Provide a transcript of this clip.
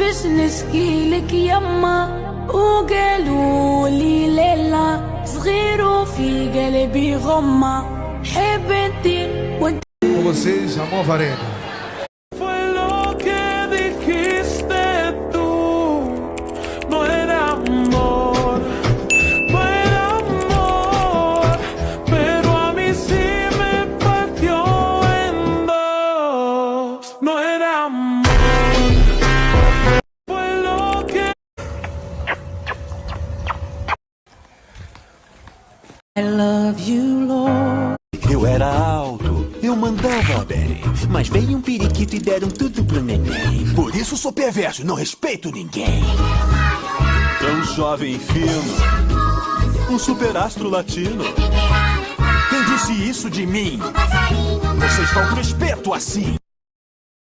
باش نسكيلك يما وقالوا لي ليلى صغير وفي قلبي غمة حبيتي وانت. Com vocês, Amor Varela. I love you, Lord. Eu era alto, eu mandava bem, mas veio um periquito e deram tudo pro neném. Por isso sou perverso, não respeito ninguém. Tão jovem e fino, um superastro latino. Quem disse isso de mim? Vocês faltam respeito assim.